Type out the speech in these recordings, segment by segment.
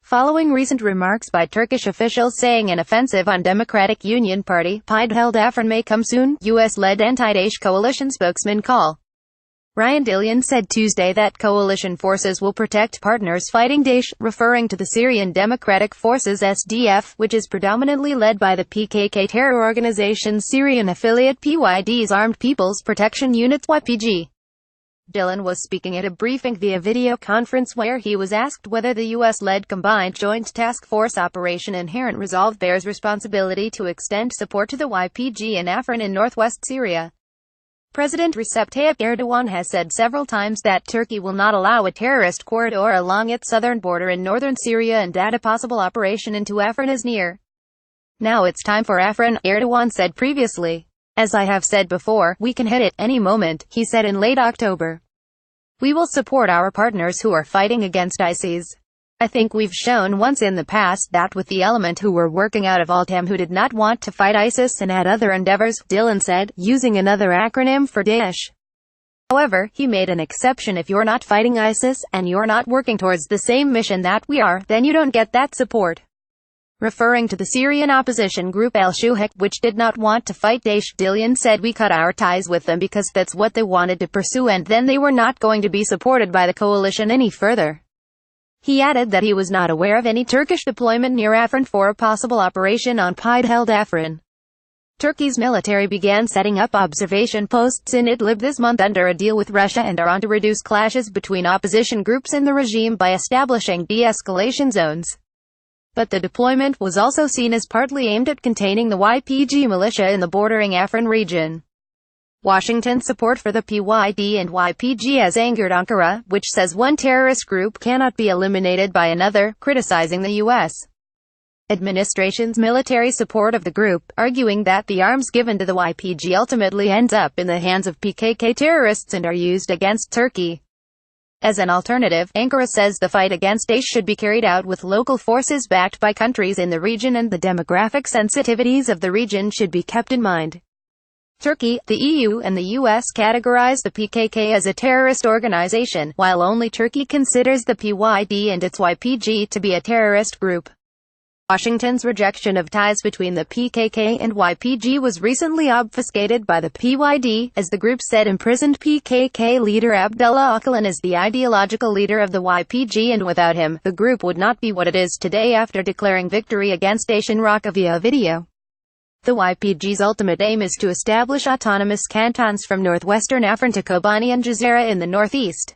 following recent remarks by Turkish officials saying an offensive on Democratic Union Party PYD-held Afrin may come soon, US-led anti-Daesh coalition spokesman Col. Ryan Dillon said Tuesday that coalition forces will protect partners fighting Daesh, referring to the Syrian Democratic Forces SDF, which is predominantly led by the PKK terror organization's Syrian affiliate PYD's Armed People's Protection Units YPG. Dillon was speaking at a briefing via video conference where he was asked whether the US-led Combined Joint Task Force Operation Inherent Resolve bears responsibility to extend support to the YPG in Afrin in northwest Syria. President Recep Tayyip Erdogan has said several times that Turkey will not allow a terrorist corridor along its southern border in northern Syria and that a possible operation into Afrin is near. Now it's time for Afrin, Erdogan said previously. As I have said before, we can hit it any moment, he said in late October. We will support our partners who are fighting against ISIS. I think we've shown once in the past that with the element who were working out of Altam who did not want to fight ISIS and had other endeavors, Dillon said, using another acronym for Daesh. However, he made an exception: if you're not fighting ISIS, and you're not working towards the same mission that we are, then you don't get that support. Referring to the Syrian opposition group Al-Shuhaq, which did not want to fight Daesh, Dillon said we cut our ties with them because that's what they wanted to pursue and then they were not going to be supported by the coalition any further. He added that he was not aware of any Turkish deployment near Afrin for a possible operation on PYD-held Afrin. Turkey's military began setting up observation posts in Idlib this month under a deal with Russia and are on to reduce clashes between opposition groups in the regime by establishing de-escalation zones. But the deployment was also seen as partly aimed at containing the YPG militia in the bordering Afrin region. Washington's support for the PYD and YPG has angered Ankara, which says one terrorist group cannot be eliminated by another, criticizing the U.S. administration's military support of the group, arguing that the arms given to the YPG ultimately ends up in the hands of PKK terrorists and are used against Turkey. As an alternative, Ankara says the fight against Daesh should be carried out with local forces backed by countries in the region and the demographic sensitivities of the region should be kept in mind. Turkey, the EU and the US categorize the PKK as a terrorist organization, while only Turkey considers the PYD and its YPG to be a terrorist group. Washington's rejection of ties between the PKK and YPG was recently obfuscated by the PYD, as the group said imprisoned PKK leader Abdullah Öcalan is the ideological leader of the YPG and without him, the group would not be what it is today after declaring victory against Daesh in Raqqa via video. The YPG's ultimate aim is to establish autonomous cantons from northwestern Afrin to Kobani and Jazeera in the northeast.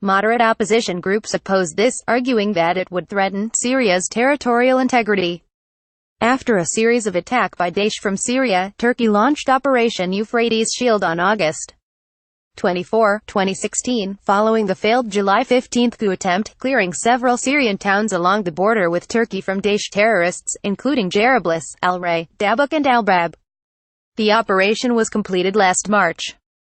Moderate opposition groups oppose this, arguing that it would threaten Syria's territorial integrity. After a series of attacks by Daesh from Syria, Turkey launched Operation Euphrates Shield on August 24, 2016, following the failed July 15 coup attempt, clearing several Syrian towns along the border with Turkey from Daesh terrorists, including Jarablus, Al-Ray, Dabuk and Al-Bab. The operation was completed last March.